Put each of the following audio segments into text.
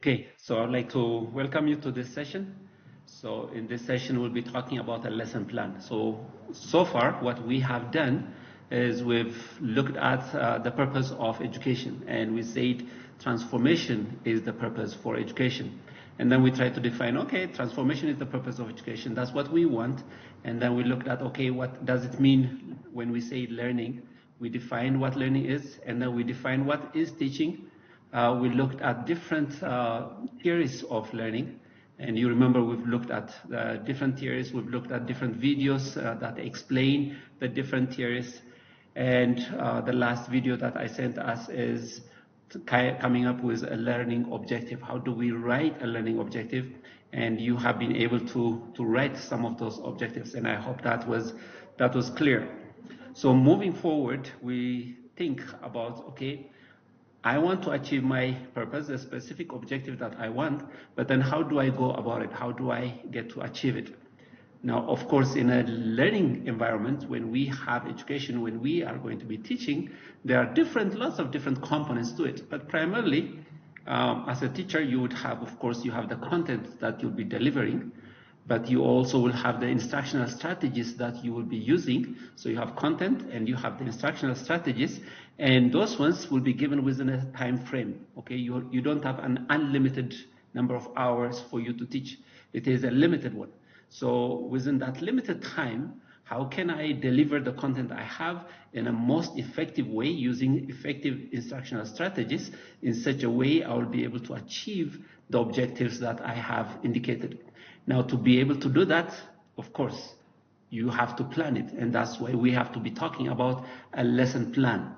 Okay, so I'd like to welcome you to this session. So in this session, we'll be talking about a lesson plan. So far, what we have done is we've looked at the purpose of education, and we said transformation is the purpose for education. And then we try to define, okay, transformation is the purpose of education. That's what we want. And then we looked at, okay, what does it mean when we say learning? We define what learning is, and then we define what is teaching. We looked at different theories of learning, and you remember we've looked at different theories, we've looked at different videos that explain the different theories, and the last video that I sent us is coming up with a learning objective. How do we write a learning objective? And you have been able to write some of those objectives, and I hope that was clear. So moving forward, we think about, okay, I want to achieve my purpose, a specific objective that I want, but then how do I go about it? How do I get to achieve it? Now, of course, in a learning environment, when we have education, when we are going to be teaching, there are lots of different components to it. But primarily, as a teacher, you would have, of course, you have the content that you'll be delivering, but you also will have the instructional strategies that you will be using. So you have content and you have the instructional strategies, and those ones will be given within a time frame. Okay, you don't have an unlimited number of hours for you to teach. It is a limited one. So within that limited time, how can I deliver the content I have in a most effective way using effective instructional strategies in such a way I will be able to achieve the objectives that I have indicated. Now, to be able to do that, of course, you have to plan it, and that's why we have to be talking about a lesson plan.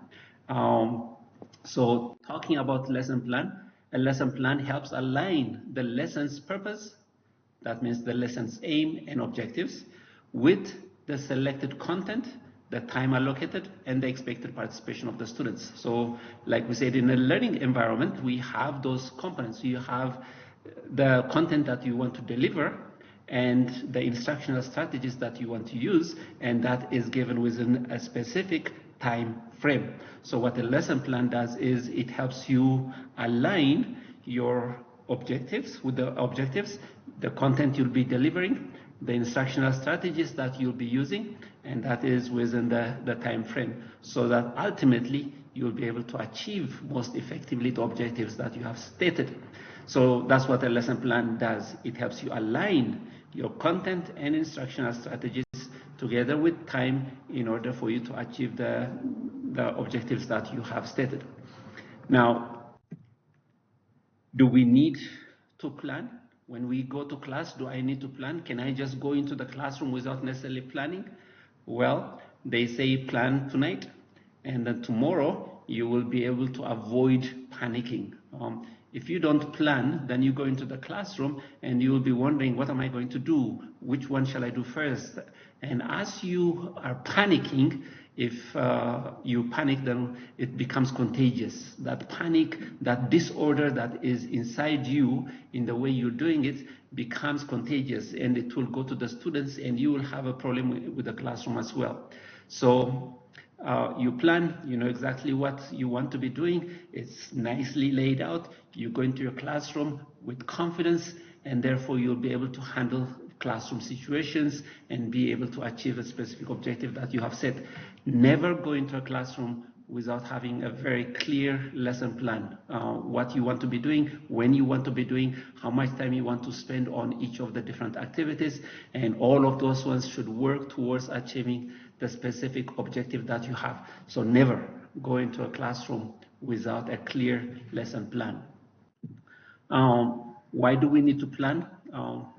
So talking about lesson plan, a lesson plan helps align the lesson's purpose, that means the lesson's aim and objectives, with the selected content, the time allocated, and the expected participation of the students. So like we said, in a learning environment, we have those components. You have the content that you want to deliver and the instructional strategies that you want to use, and that is given within a specific time frame. So what a lesson plan does is it helps you align your objectives with the objectives, the content you'll be delivering, the instructional strategies that you'll be using, and that is within the time frame, so that ultimately you'll be able to achieve most effectively the objectives that you have stated. So that's what a lesson plan does. It helps you align your content and instructional strategies together with time in order for you to achieve the objectives that you have stated. Now, do we need to plan? When we go to class, do I need to plan? Can I just go into the classroom without necessarily planning? Well, they say plan tonight, and then tomorrow you will be able to avoid panicking. If you don't plan, then you go into the classroom and you will be wondering, what am I going to do? Which one shall I do first? And as you are panicking, if you panic, then it becomes contagious. That panic, that disorder that is inside you in the way you're doing it becomes contagious, and it will go to the students, and you will have a problem with the classroom as well. So you plan, you know exactly what you want to be doing. It's nicely laid out. You go into your classroom with confidence, and therefore you'll be able to handle classroom situations and be able to achieve a specific objective that you have set. Never go into a classroom without having a very clear lesson plan. What you want to be doing, when you want to be doing, how much time you want to spend on each of the different activities, and all of those ones should work towards achieving the specific objective that you have. So never go into a classroom without a clear lesson plan. Why do we need to plan?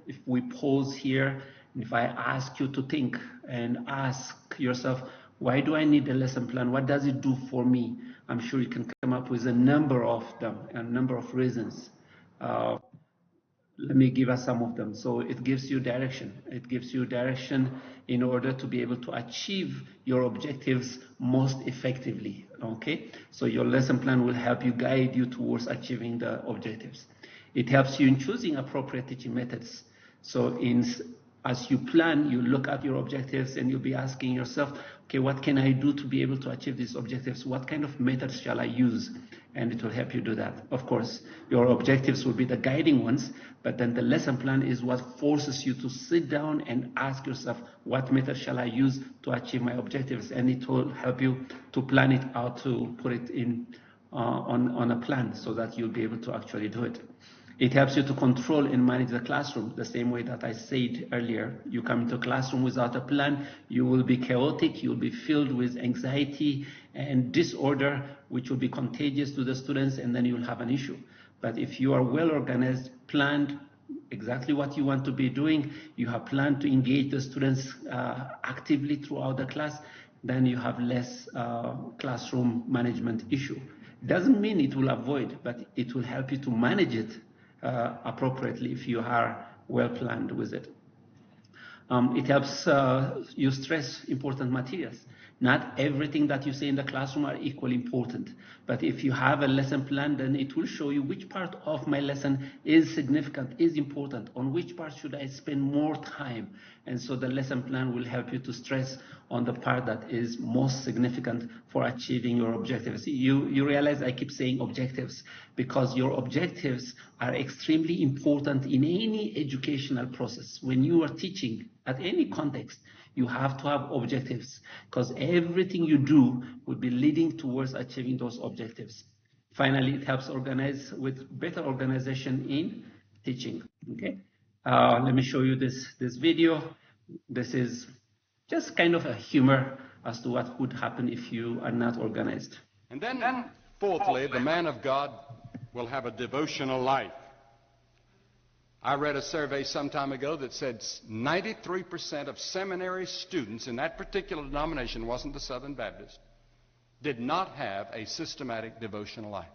If we pause here, if I ask you to think and ask yourself, why do I need a lesson plan? What does it do for me? I'm sure you can come up with a number of them, a number of reasons. Let me give us some of them. So it gives you direction. It gives you direction in order to be able to achieve your objectives most effectively. Okay? So your lesson plan will help you, guide you towards achieving the objectives. It helps you in choosing appropriate teaching methods. So as you plan, you look at your objectives and you'll be asking yourself, okay, what can I do to be able to achieve these objectives? What kind of methods shall I use? and it will help you do that. Of course, your objectives will be the guiding ones, but then the lesson plan is what forces you to sit down and ask yourself, what method shall I use to achieve my objectives? And it will help you to plan it out, to put it in on a plan so that you'll be able to actually do it. It helps you to control and manage the classroom the same way that I said earlier. You come into a classroom without a plan, you will be chaotic, you'll be filled with anxiety and disorder, which will be contagious to the students, and then you'll have an issue. But if you are well organized, planned, exactly what you want to be doing, you have planned to engage the students actively throughout the class, then you have less classroom management issue. It doesn't mean it will avoid, but it will help you to manage it appropriately if you are well planned with it. It helps you stress important materials. Not everything that you say in the classroom are equally important, but if you have a lesson plan, then it will show you which part of my lesson is significant, is important, on which part should I spend more time. And so the lesson plan will help you to stress on the part that is most significant for achieving your objectives. You realize I keep saying objectives because your objectives are extremely important in any educational process. When you are teaching at any context, you have to have objectives because everything you do will be leading towards achieving those objectives. Finally, it helps organize with better organization in teaching. Okay, let me show you this video. This is just kind of a humor as to what would happen if you are not organized. And then, fourthly, the man of God will have a devotional life. I read a survey some time ago that said 93% of seminary students in that particular denomination, wasn't the Southern Baptist, did not have a systematic devotional life.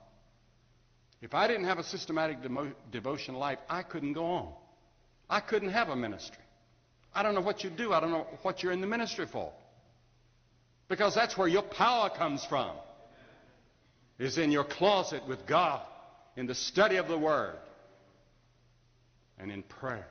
If I didn't have a systematic devotional life, I couldn't go on. I couldn't have a ministry. I don't know what you do. I don't know what you're in the ministry for. Because that's where your power comes from, is in your closet with God, in the study of the Word, and in prayer.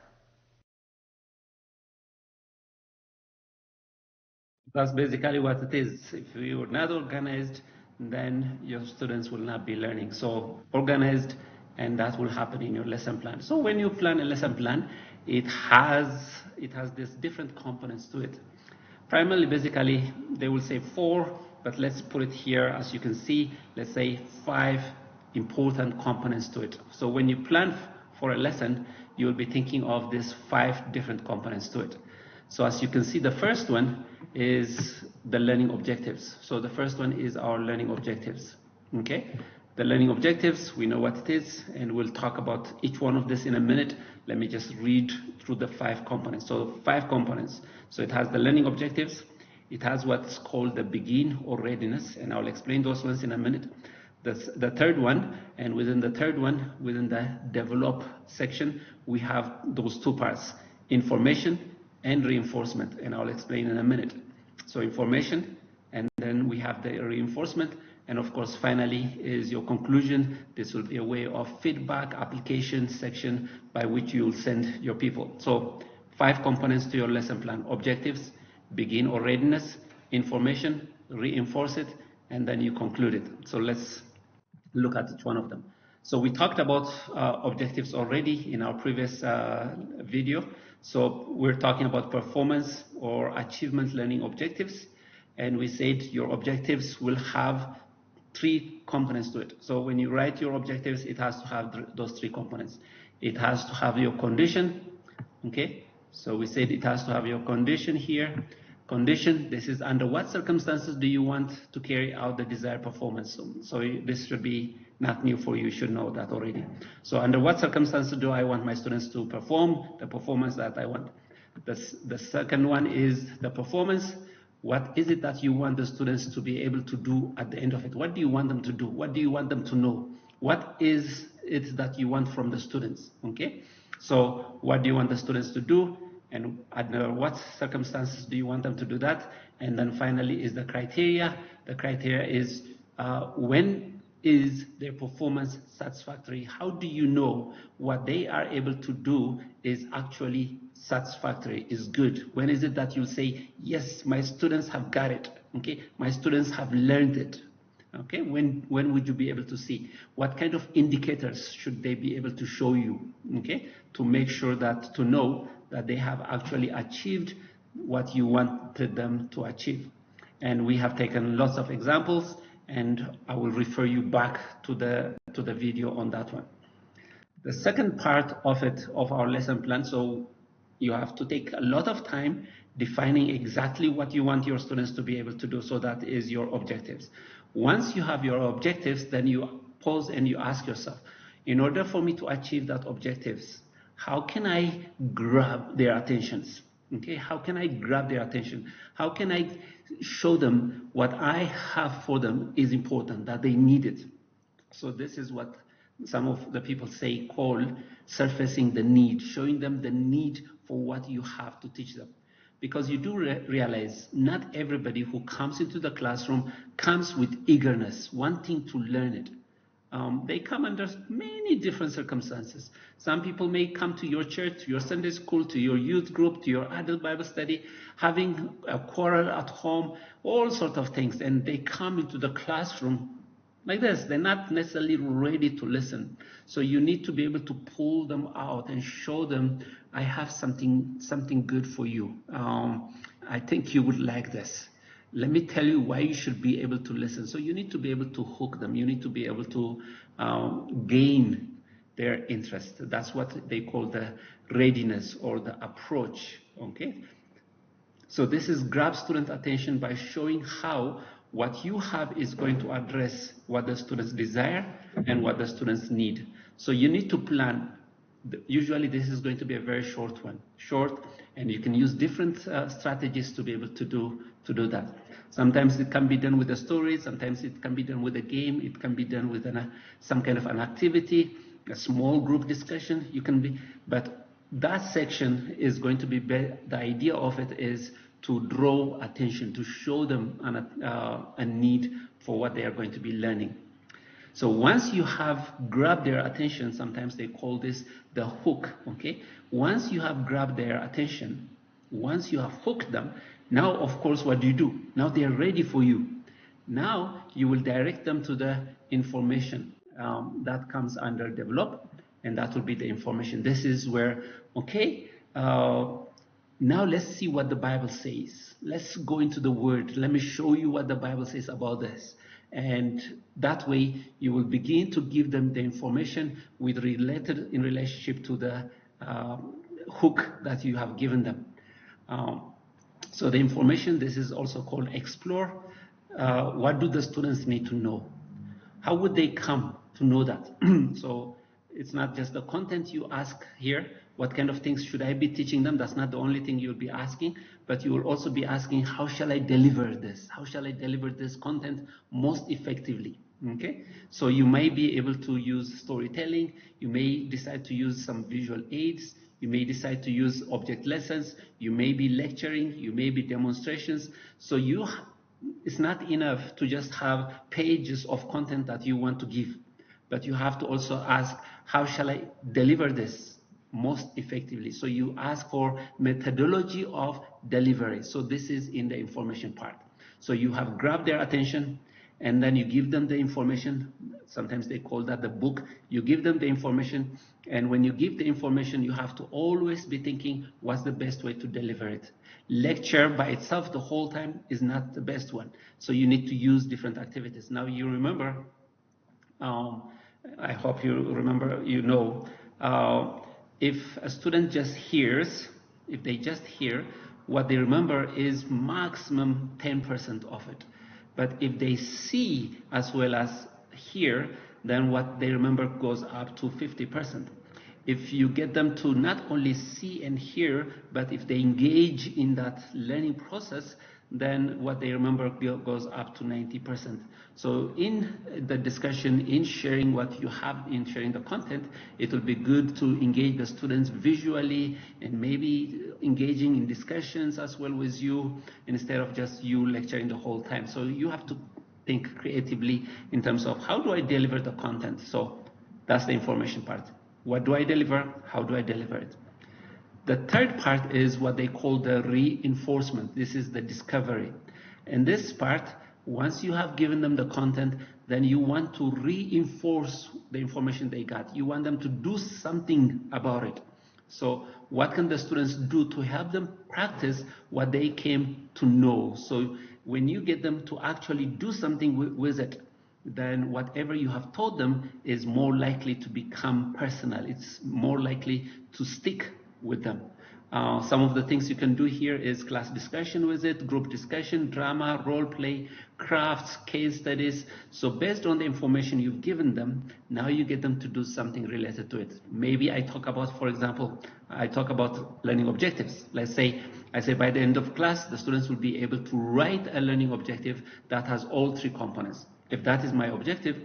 That's basically what it is. If you're not organized, then your students will not be learning. So organized, and that will happen in your lesson plan. So when you plan a lesson plan, it has these different components to it. Primarily, basically, they will say 4, but let's put it here, as you can see, let's say 5 important components to it. So when you plan for a lesson, you'll be thinking of these 5 different components to it. So as you can see, the first one is the learning objectives. So the first one is our learning objectives. Okay? The learning objectives, we know what it is, and we'll talk about each one of this in a minute. Let me just read through the 5 components. So 5 components. So it has the learning objectives. It has what's called the begin or readiness, and I'll explain those ones in a minute. The third one, and within the third one, within the develop section, we have those 2 parts, information and reinforcement, and I'll explain in a minute. So information, and then we have the reinforcement, and of course finally is your conclusion. This will be a way of feedback application section by which you will send your people. So 5 components to your lesson plan: objectives, begin or readiness, information, reinforce it, and then you conclude it. So let's look at each one of them. So we talked about objectives already in our previous video. So we're talking about performance or achievement learning objectives, and we said your objectives will have 3 components to it. So when you write your objectives, it has to have those 3 components. It has to have your condition. Okay, so we said it has to have your condition here. Condition, this is under what circumstances do you want to carry out the desired performance. So this should be not new for you, you should know that already. So under what circumstances do I want my students to perform the performance that I want? The second one is the performance. What is it that you want the students to be able to do at the end of it? What do you want them to do? What do you want them to know? What is it that you want from the students? Okay, so what do you want the students to do? And under what circumstances do you want them to do that? And then finally is the criteria. The criteria is when is their performance satisfactory? How do you know what they are able to do is actually satisfactory, is good? When is it that you say, yes, my students have got it, okay? My students have learned it. Okay, when would you be able to see? What kind of indicators should they be able to show you? Okay, to make sure that, to know that they have actually achieved what you wanted them to achieve. And we have taken lots of examples, and I will refer you back to the video on that one. The second part of it, of our lesson plan, so you have to take a lot of time defining exactly what you want your students to be able to do. So that is your objectives. Once you have your objectives, then you pause and you ask yourself, in order for me to achieve that objectives, how can I grab their attentions? Okay, how can I grab their attention? How can I show them what I have for them is important, that they need it? So this is what some of the people call surfacing the need, showing them the need for what you have to teach them. Because you do realize not everybody who comes into the classroom comes with eagerness, wanting to learn it. They come under many different circumstances. Some people may come to your church, to your Sunday school, to your youth group, to your adult Bible study, having a quarrel at home, all sorts of things, and they come into the classroom like this. They're not necessarily ready to listen. So you need to be able to pull them out and show them, I have something good for you. I think you would like this. Let me tell you why you should be able to listen. So you need to be able to hook them. You need to be able to gain their interest. That's what they call the readiness or the approach. Okay. So this is grab student attention by showing how what you have is going to address what the students desire and what the students need. So you need to plan. Usually this is going to be a very short one. Short, and you can use different strategies to be able to do that. Sometimes it can be done with a story, sometimes it can be done with a game, it can be done with some kind of an activity, a small group discussion. But that section is going to be, the idea of it is to draw attention, to show them a need for what they are going to be learning. So once you have grabbed their attention, sometimes they call this the hook, okay? Once you have grabbed their attention, once you have hooked them, now of course what do? Now they are ready for you. Now you will direct them to the information that comes under develop, and that will be the information. This is where, okay, now let's see what the Bible says. Let's go into the Word. Let me show you what the Bible says about this. And that way you will begin to give them the information in relationship to the hook that you have given them. So the information, this is also called explore. What do the students need to know? How would they come to know that? So it's not just the content you ask here. What kind of things should I be teaching them? That's not the only thing you'll be asking, but you will also be asking, how shall I deliver this? How shall I deliver this content most effectively? Okay, so you may be able to use storytelling. You may decide to use some visual aids. You may decide to use object lessons. You may be lecturing. You may be demonstrations. So it's not enough to just have pages of content that you want to give, but you have to also ask, how shall I deliver this most effectively? So you ask for methodology of delivery. So this is in the information part. So you have grabbed their attention, and then you give them the information. Sometimes they call that the book. You give them the information, and when you give the information, you have to always be thinking, what's the best way to deliver it? Lecture by itself the whole time is not the best one. So you need to use different activities. Now you remember, I hope you remember, if a student just hears, if they just hear, what they remember is maximum 10% of it. But if they see as well as hear, then what they remember goes up to 50%. If you get them to not only see and hear, but if they engage in that learning process, then what they remember goes up to 90%. So in the discussion, in sharing what you have, in sharing the content, it will be good to engage the students visually and maybe engaging in discussions as well with you, instead of just you lecturing the whole time. So you have to think creatively in terms of, how do I deliver the content? So that's the information part. What do I deliver? How do I deliver it? The third part is what they call the reinforcement. This is the discovery. In this part, Once you have given them the content, then you want to reinforce the information they got. You want them to do something about it. So what can the students do to help them practice what they came to know? So when you get them to actually do something with it, then whatever you have taught them is more likely to become personal. It's more likely to stick with them. Some of the things you can do here is class discussion with it, group discussion, drama, role play, crafts, case studies. So based on the information you've given them, now you get them to do something related to it. Maybe I talk about, for example, I talk about learning objectives. Let's say, I say by the end of class, the students will be able to write a learning objective that has all three components. If that is my objective,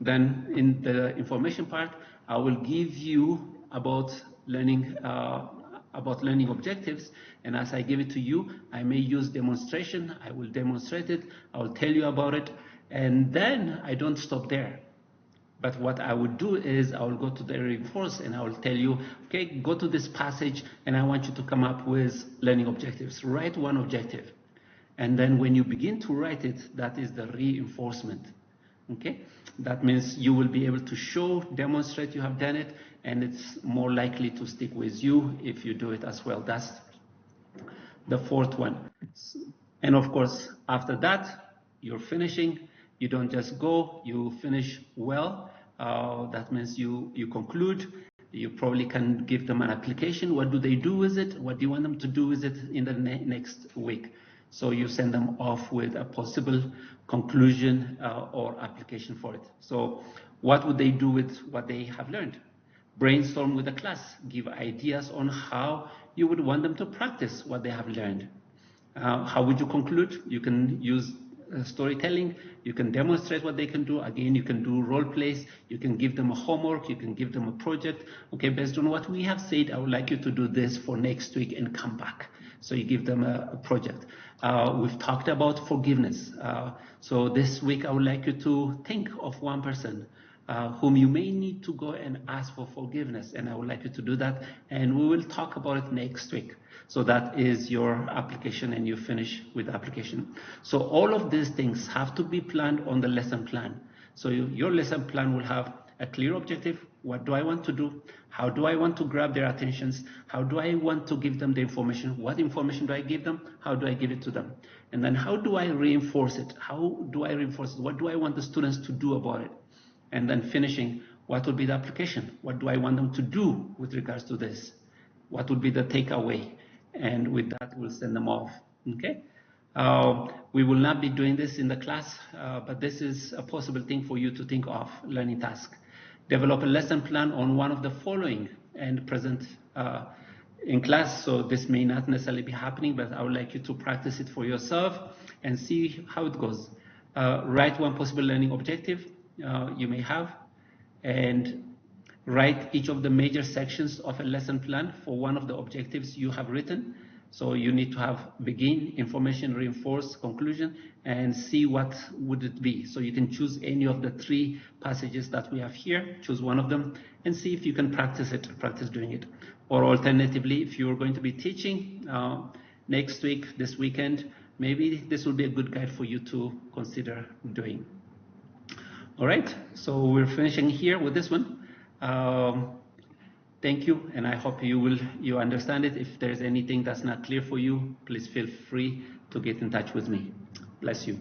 then in the information part, I will give you about learning objectives, and as I give it to you, I may use demonstration. I will demonstrate it, I will tell you about it, and then I don't stop there. But what I would do is I will go to the reinforce and I will tell you, okay, go to this passage and I want you to come up with learning objectives. Write one objective. And then when you begin to write it, that is the reinforcement. Okay? That means you will be able to show, demonstrate you have done it, and it's more likely to stick with you if you do it as well. That's the fourth one. And of course, after that, you're finishing. You don't just go, you finish well. That means you conclude. You probably can give them an application. What do they do with it? What do you want them to do with it in the next week? So you send them off with a possible conclusion or application for it. So what would they do with what they have learned? Brainstorm with the class. Give ideas on how you would want them to practice what they have learned. How would you conclude? You can use storytelling. You can demonstrate what they can do. Again, you can do role plays. You can give them a homework. You can give them a project. Okay, based on what we have said, I would like you to do this for next week and come back. So you give them a project. We've talked about forgiveness. So this week, I would like you to think of one person whom you may need to go and ask for forgiveness. And I would like you to do that. And we will talk about it next week. So that is your application, and you finish with the application. So all of these things have to be planned on the lesson plan. So your lesson plan will have a clear objective. What do I want to do? How do I want to grab their attentions? How do I want to give them the information? What information do I give them? How do I give it to them? And then how do I reinforce it? How do I reinforce it? What do I want the students to do about it? And then finishing, what will be the application? What do I want them to do with regards to this? What would be the takeaway? And with that, we'll send them off. Okay? We will not be doing this in the class, but this is a possible thing for you to think of, learning task. Develop a lesson plan on one of the following and present in class. So this may not necessarily be happening, but I would like you to practice it for yourself and see how it goes. Write one possible learning objective you may have, and write each of the major sections of a lesson plan for one of the objectives you have written. So you need to have begin, information, reinforce, conclusion, and see what would it be. So you can choose any of the three passages that we have here, choose one of them, and see if you can practice it, practice doing it. Or alternatively, if you're going to be teaching next week, this weekend, maybe this will be a good guide for you to consider doing. All right, so we're finishing here with this one. Thank you, and I hope you understand it. If there's anything that's not clear for you, please feel free to get in touch with me. Bless you.